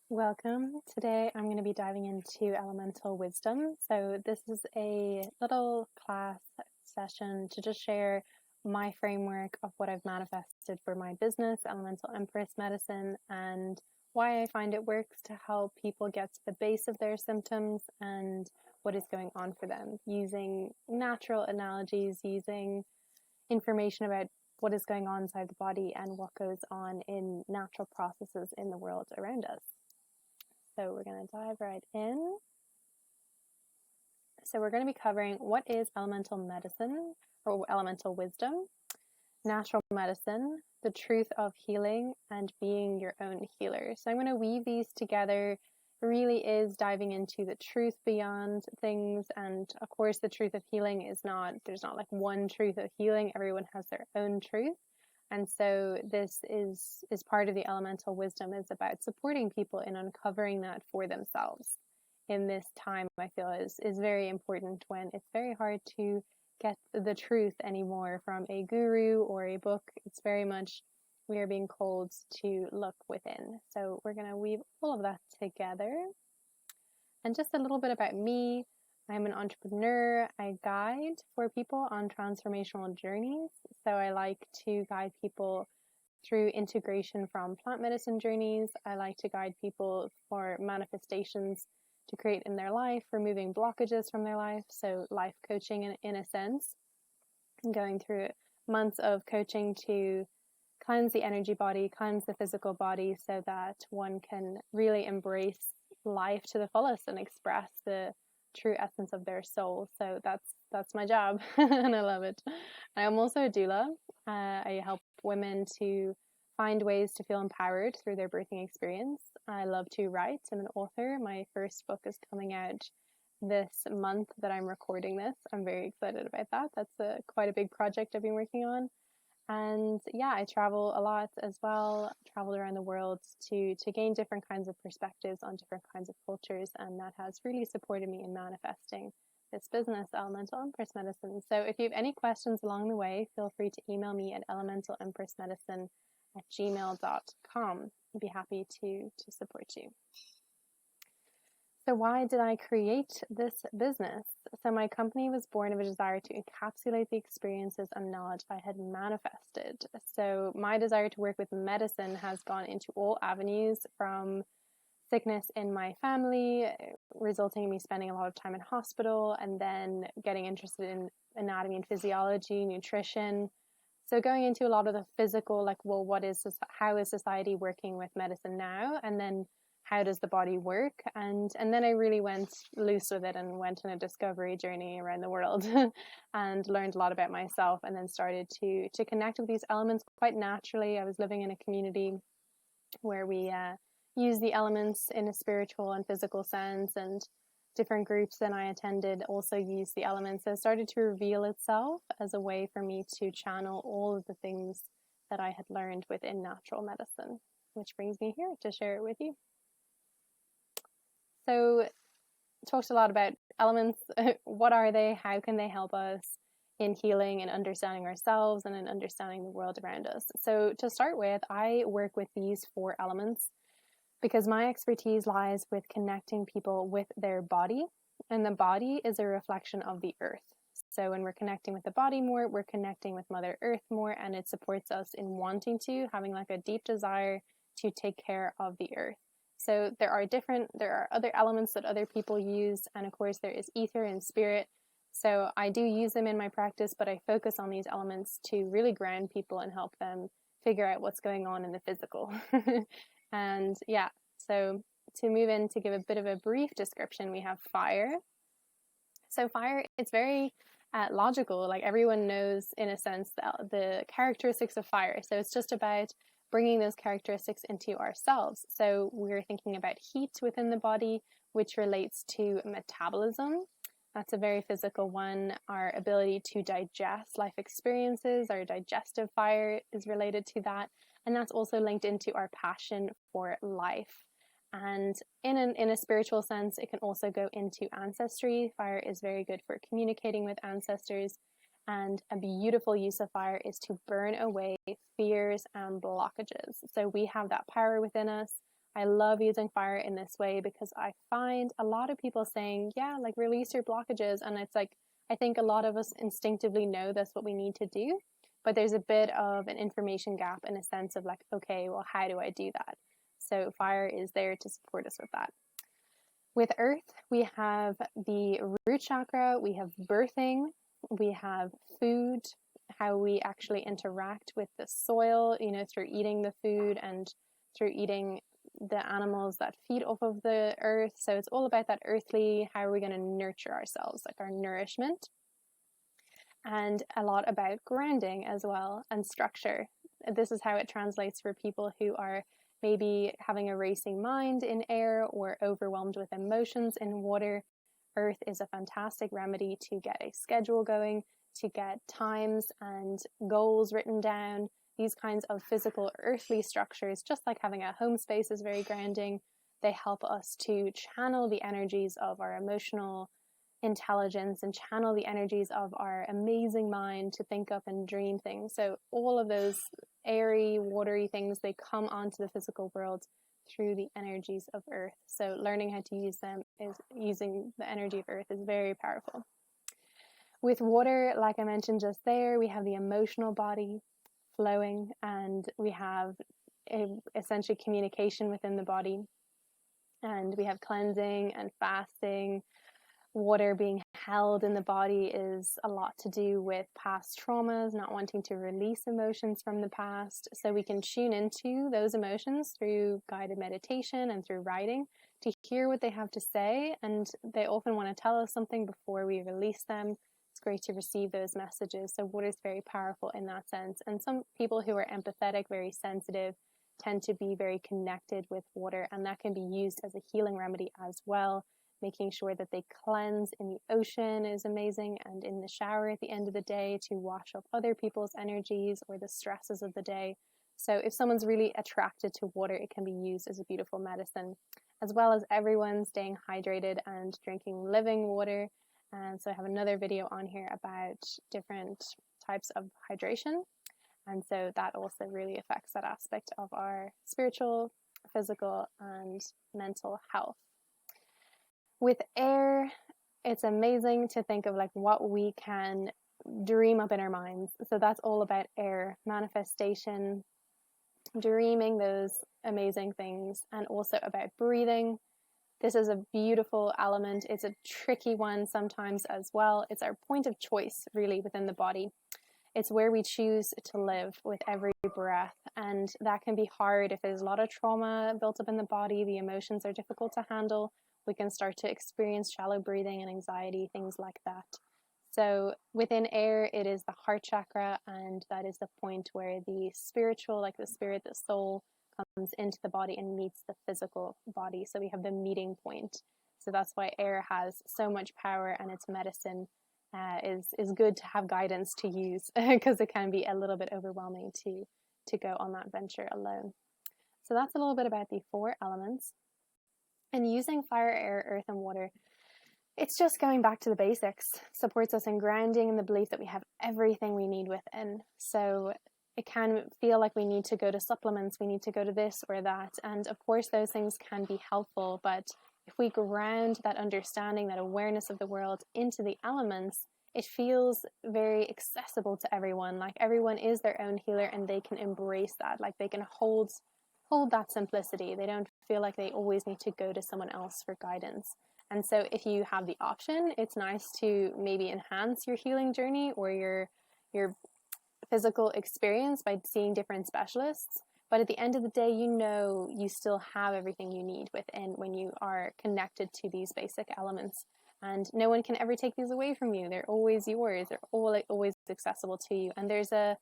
Welcome. Today I'm going to be diving into elemental wisdom. So this is a little class session to just share my framework of what I've manifested for my business, Elemental Empress Medicine, and why I find it works to help people get to the base of their symptoms and what is going on for them, using natural analogies, using information about what is going on inside the body and what goes on in natural processes in the world around us. So we're going to dive right in. So we're going to be covering what is elemental medicine or elemental wisdom, natural medicine, the truth of healing, and being your own healer. So I'm going to weave these together. It really is diving into the truth beyond things. And of course, the truth of healing there's not like one truth of healing. Everyone has their own truth. And so this is part of the elemental wisdom, is about supporting people in uncovering that for themselves. In this time, I feel is very important when it's very hard to get the truth anymore from a guru or a book. It's very much we are being called to look within. So we're going to weave all of that together. And just a little bit about me. I'm an entrepreneur. I guide for people on transformational journeys. So I like to guide people through integration from plant medicine journeys. I like to guide people for manifestations to create in their life, removing blockages from their life. So life coaching in a sense, going through months of coaching to cleanse the energy body, cleanse the physical body so that one can really embrace life to the fullest and express the true essence of their soul. So that's my job and I love it. I'm also a doula. I help women to find ways to feel empowered through their birthing experience. I love to write. I'm an author. My first book is coming out this month that I'm recording this. I'm very excited about that. That's quite a big project I've been working on. And yeah, I travel a lot as well, traveled around the world to gain different kinds of perspectives on different kinds of cultures. And that has really supported me in manifesting this business, Elemental Empress Medicine. So if you have any questions along the way, feel free to email me at elementalempressmedicine@gmail.com. I'd be happy to support you. So why did I create this business? So my company was born of a desire to encapsulate the experiences and knowledge I had manifested. So my desire to work with medicine has gone into all avenues, from sickness in my family, resulting in me spending a lot of time in hospital, and then getting interested in anatomy and physiology, nutrition. So going into a lot of the physical, like, well, how is society working with medicine now? And then how does the body work? And then I really went loose with it and went on a discovery journey around the world and learned a lot about myself, and then started to connect with these elements quite naturally. I was living in a community where we use the elements in a spiritual and physical sense, and different groups that I attended also use the elements. So it started to reveal itself as a way for me to channel all of the things that I had learned within natural medicine, which brings me here to share it with you. So talked a lot about elements. What are they? How can they help us in healing and understanding ourselves and in understanding the world around us? So to start with, I work with these 4 elements because my expertise lies with connecting people with their body, and the body is a reflection of the earth. So when we're connecting with the body more, we're connecting with Mother Earth more, and it supports us in having like a deep desire to take care of the earth. So there are other elements that other people use, and of course there is ether and spirit. So I do use them in my practice, but I focus on these elements to really ground people and help them figure out what's going on in the physical. And yeah, so to move in, to give a bit of a brief description, we have fire. So fire, it's very logical. Like, everyone knows, in a sense, the characteristics of fire. So it's just about bringing those characteristics into ourselves. So we're thinking about heat within the body, which relates to metabolism. That's a very physical one. Our ability to digest life experiences, our digestive fire is related to that. And that's also linked into our passion for life. And in a spiritual sense, it can also go into ancestry. Fire is very good for communicating with ancestors. And a beautiful use of fire is to burn away fears and blockages. So we have that power within us. I love using fire in this way because I find a lot of people saying, yeah, like release your blockages. And it's like, I think a lot of us instinctively know that's what we need to do, but there's a bit of an information gap in a sense of like, okay, well, how do I do that? So fire is there to support us with that. With earth, we have the root chakra, we have birthing, we have food, how we actually interact with the soil, you know, through eating the food and through eating the animals that feed off of the earth. So it's all about that earthly, how are we going to nurture ourselves, like our nourishment. And a lot about grounding as well and structure. This is how it translates for people who are maybe having a racing mind in air or overwhelmed with emotions in water. Earth is a fantastic remedy to get a schedule going, to get times and goals written down. These kinds of physical earthly structures, just like having a home space, is very grounding. They help us to channel the energies of our emotional intelligence and channel the energies of our amazing mind to think up and dream things. So all of those airy, watery things, they come onto the physical world through the energies of earth. So learning how to use them is using the energy of earth is very powerful. With water, like I mentioned just there, we have the emotional body flowing, and we have essentially communication within the body, and we have cleansing and fasting. Water being held in the body is a lot to do with past traumas, not wanting to release emotions from the past. So we can tune into those emotions through guided meditation and through writing to hear what they have to say. And they often want to tell us something before we release them. It's great to receive those messages. So water is very powerful in that sense. And some people who are empathetic, very sensitive, tend to be very connected with water, and that can be used as a healing remedy as well. Making sure that they cleanse in the ocean is amazing, and in the shower at the end of the day to wash off other people's energies or the stresses of the day. So if someone's really attracted to water, it can be used as a beautiful medicine, as well as everyone staying hydrated and drinking living water. And so I have another video on here about different types of hydration. And so that also really affects that aspect of our spiritual, physical, and mental health. With air, it's amazing to think of like what we can dream up in our minds. So that's all about air, manifestation, dreaming those amazing things, and also about breathing. This is a beautiful element. It's a tricky one sometimes as well. It's our point of choice really within the body. It's where we choose to live with every breath, and that can be hard if there's a lot of trauma built up in the body, the emotions are difficult to handle. We can start to experience shallow breathing and anxiety, things like that. So within air, it is the heart chakra, and that is the point where the spiritual, like the spirit, the soul, comes into the body and meets the physical body. So we have the meeting point. So that's why air has so much power, and its medicine is good to have guidance to use because it can be a little bit overwhelming to go on that venture alone. So that's a little bit about the 4 elements. And using fire, air, earth, and water, it's just going back to the basics, supports us in grounding and the belief that we have everything we need within. So it can feel like we need to go to supplements, we need to go to this or that. And of course, those things can be helpful. But if we ground that understanding, that awareness of the world into the elements, it feels very accessible to everyone. Like everyone is their own healer and they can embrace that. Like they can hold that simplicity. They don't feel like they always need to go to someone else for guidance. And so if you have the option, it's nice to maybe enhance your healing journey or your physical experience by seeing different specialists. But at the end of the day, you know you still have everything you need within when you are connected to these basic elements. And no one can ever take these away from you. They're always yours. They're always accessible to you. And there's a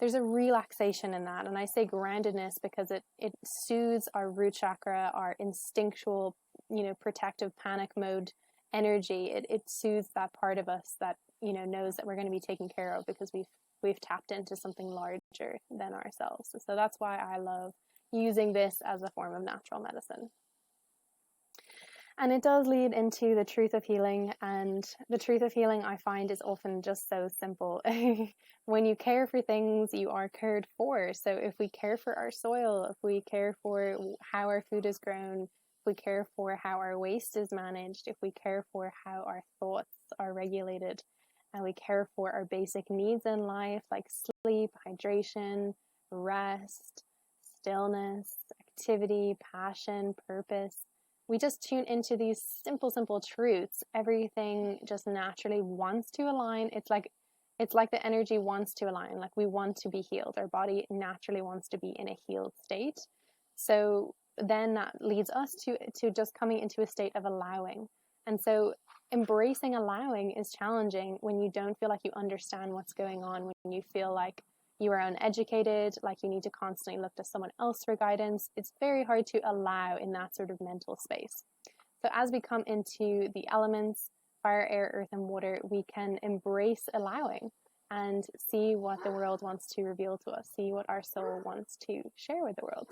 relaxation in that. And I say groundedness because it soothes our root chakra, our instinctual, protective panic mode energy. It soothes that part of us that, knows that we're going to be taken care of because we've tapped into something larger than ourselves. So that's why I love using this as a form of natural medicine. And it does lead into the truth of healing. And the truth of healing, I find, is often just so simple. When you care for things, you are cared for. So if we care for our soil, if we care for how our food is grown, if we care for how our waste is managed, if we care for how our thoughts are regulated, and we care for our basic needs in life, like sleep, hydration, rest, stillness, activity, passion, purpose, we just tune into these simple truths, everything just naturally wants to align. It's like the energy wants to align. Like we want to be healed. Our body naturally wants to be in a healed state. So then that leads us to just coming into a state of allowing. And so embracing allowing is challenging when you don't feel like you understand what's going on, when you feel like you are uneducated, like you need to constantly look to someone else for guidance. It's very hard to allow in that sort of mental space. So as we come into the elements, fire, air, earth, and water, we can embrace allowing and see what the world wants to reveal to us, see what our soul wants to share with the world.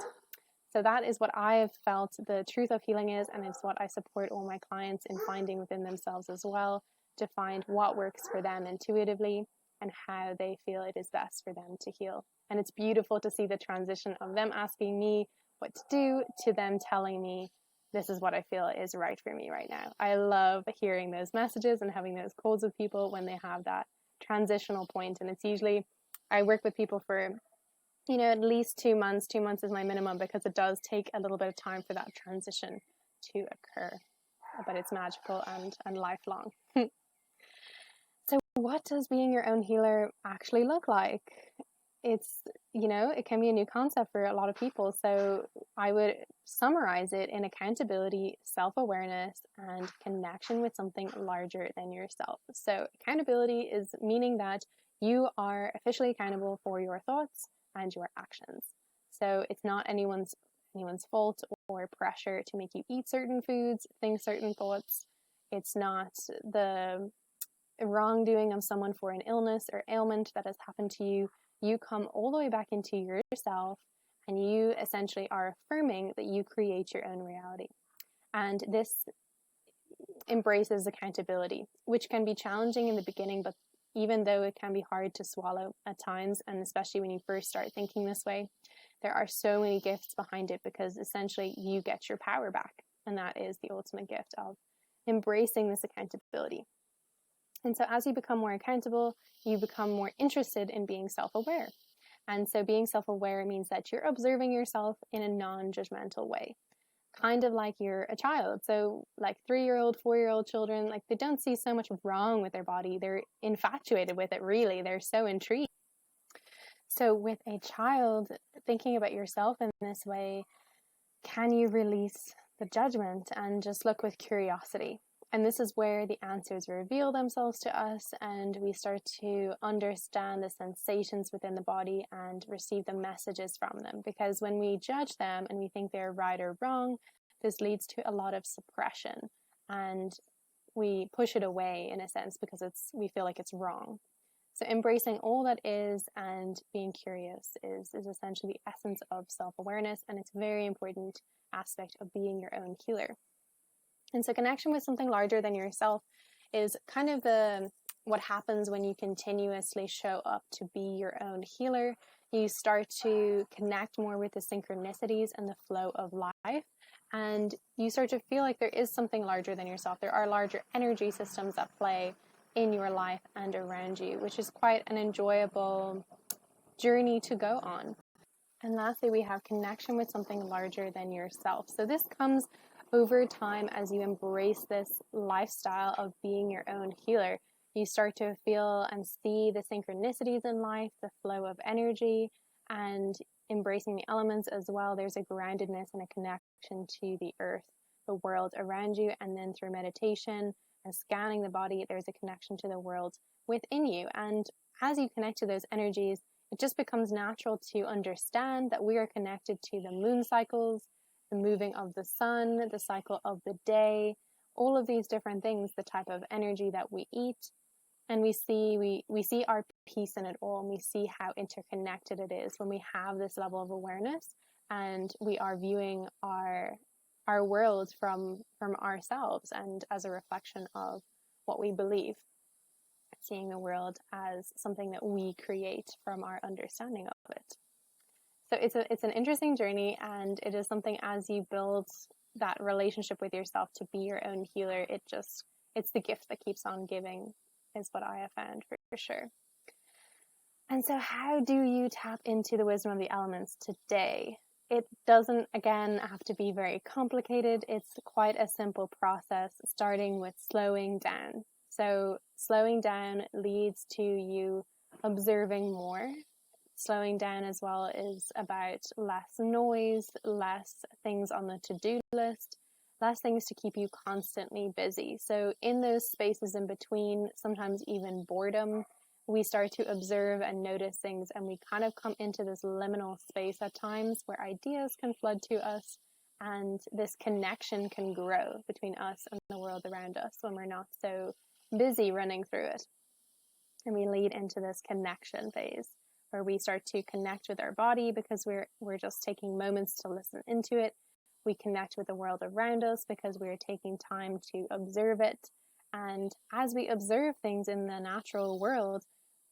So that is what I have felt the truth of healing is, and it's what I support all my clients in finding within themselves as well, to find what works for them intuitively and how they feel it is best for them to heal. And it's beautiful to see the transition of them asking me what to do to them telling me this is what I feel is right for me right now. I love hearing those messages and having those calls with people when they have that transitional point. And it's usually, I work with people for, at least 2 months. 2 months is my minimum because it does take a little bit of time for that transition to occur. But it's magical and lifelong. So what does being your own healer actually look like? It's, it can be a new concept for a lot of people. So I would summarize it in accountability, self-awareness, and connection with something larger than yourself. So accountability is meaning that you are officially accountable for your thoughts and your actions. So it's not anyone's fault or pressure to make you eat certain foods, think certain thoughts. It's not the wrongdoing of someone for an illness or ailment that has happened to you. You come all the way back into yourself, and you essentially are affirming that you create your own reality. And this embraces accountability, which can be challenging in the beginning, but even though it can be hard to swallow at times, and especially when you first start thinking this way, there are so many gifts behind it, because essentially you get your power back. And that is the ultimate gift of embracing this accountability. And so as you become more accountable, you become more interested in being self-aware. And so being self-aware means that you're observing yourself in a non-judgmental way, kind of like you're a child. So like 3-year-old, 4-year-old children, like they don't see so much wrong with their body. They're infatuated with it, really. They're so intrigued. So with a child, thinking about yourself in this way, can you release the judgment and just look with curiosity? And this is where the answers reveal themselves to us, and we start to understand the sensations within the body and receive the messages from them. Because when we judge them and we think they're right or wrong, this leads to a lot of suppression, and we push it away in a sense because we feel like it's wrong. So embracing all that is and being curious is essentially the essence of self-awareness, and it's a very important aspect of being your own healer. And so connection with something larger than yourself is kind of what happens when you continuously show up to be your own healer. You start to connect more with the synchronicities and the flow of life, and you start to feel like there is something larger than yourself. There are larger energy systems at play in your life and around you, which is quite an enjoyable journey to go on. And lastly, we have connection with something larger than yourself. So this comes over time as you embrace this lifestyle of being your own healer. You start to feel and see the synchronicities in life, the flow of energy, and embracing the elements as well. There's a groundedness and a connection to the earth, the world around you, and then through meditation and scanning the body, there's a connection to the world within you. And as you connect to those energies, it just becomes natural to understand that we are connected to the moon cycles, the moving of the sun, the cycle of the day, all of these different things, the type of energy that we eat. And we see our piece in it all, and we see how interconnected it is when we have this level of awareness and we are viewing our our world from ourselves and as a reflection of what we believe, seeing the world as something that we create from our understanding of it. So it's an interesting journey, and it is something, as you build that relationship with yourself to be your own healer, it's the gift that keeps on giving, is what I have found for sure. And so how do you tap into the wisdom of the elements today? It doesn't, again, have to be very complicated. It's quite a simple process, starting with slowing down. So slowing down leads to you observing more. Slowing down as well is about less noise, less things on the to-do list, less things to keep you constantly busy. So in those spaces in between, sometimes even boredom, we start to observe and notice things, and we kind of come into this liminal space at times where ideas can flood to us, and this connection can grow between us and the world around us when we're not so busy running through it. And we lead into this connection phase where we start to connect with our body because we're just taking moments to listen into it. We connect with the world around us because we're taking time to observe it. And as we observe things in the natural world,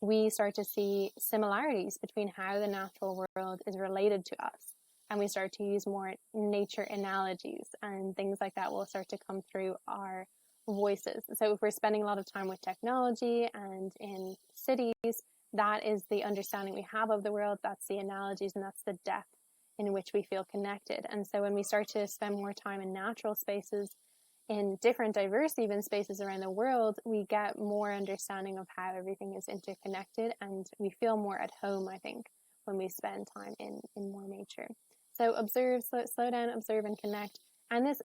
we start to see similarities between how the natural world is related to us. And we start to use more nature analogies, and things like that will start to come through our voices. So if we're spending a lot of time with technology and in cities, that is the understanding we have of the world. That's the analogies, and that's the depth in which we feel connected. And so when we start to spend more time in natural spaces, in different diverse even spaces around the world, we get more understanding of how everything is interconnected, and we feel more at home, I think, when we spend time in more nature. So observe, slow down, observe and connect. And this,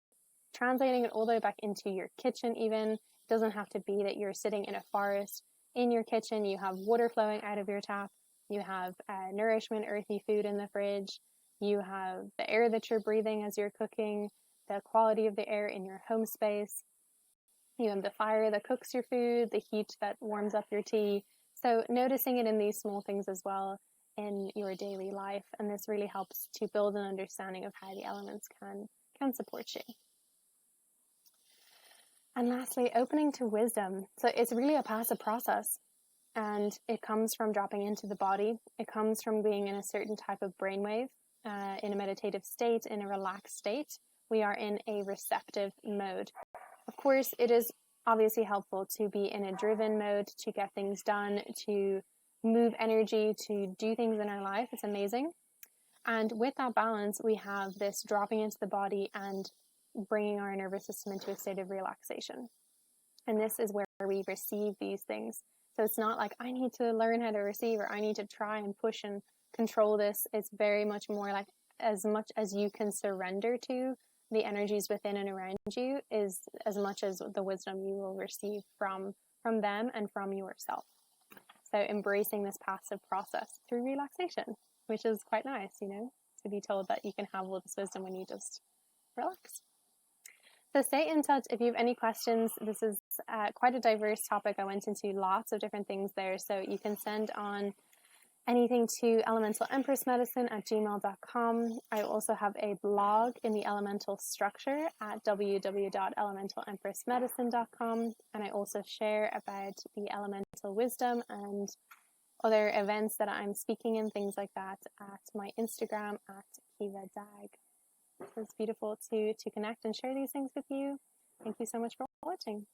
translating it all the way back into your kitchen even, it doesn't have to be that you're sitting in a forest. In your kitchen, you have water flowing out of your tap, you have nourishment, earthy food in the fridge, you have the air that you're breathing as you're cooking, the quality of the air in your home space. You have the fire that cooks your food, the heat that warms up your tea. So noticing it in these small things as well in your daily life. And this really helps to build an understanding of how the elements can support you. And lastly, opening to wisdom. So it's really a passive process. And it comes from dropping into the body. It comes from being in a certain type of brainwave, in a meditative state, in a relaxed state. We are in a receptive mode. Of course, it is obviously helpful to be in a driven mode, to get things done, to move energy, to do things in our life. It's amazing. And with that balance, we have this dropping into the body and bringing our nervous system into a state of relaxation. And this is where we receive these things. So it's not like I need to learn how to receive, or I need to try and push and control this. It's very much more like, as much as you can surrender to the energies within and around you, is as much as the wisdom you will receive from them and from yourself. So embracing this passive process through relaxation, which is quite nice, to be told that you can have all this wisdom when you just relax. So stay in touch if you have any questions. This is quite a diverse topic. I went into lots of different things there. So you can send on anything to elementalempressmedicine@gmail.com. I also have a blog in the elemental structure at www.elementalempressmedicine.com. And I also share about the elemental wisdom and other events that I'm speaking in, things like that, at my Instagram at Keeva Dagg. So it's beautiful to connect and share these things with you. Thank you so much for watching.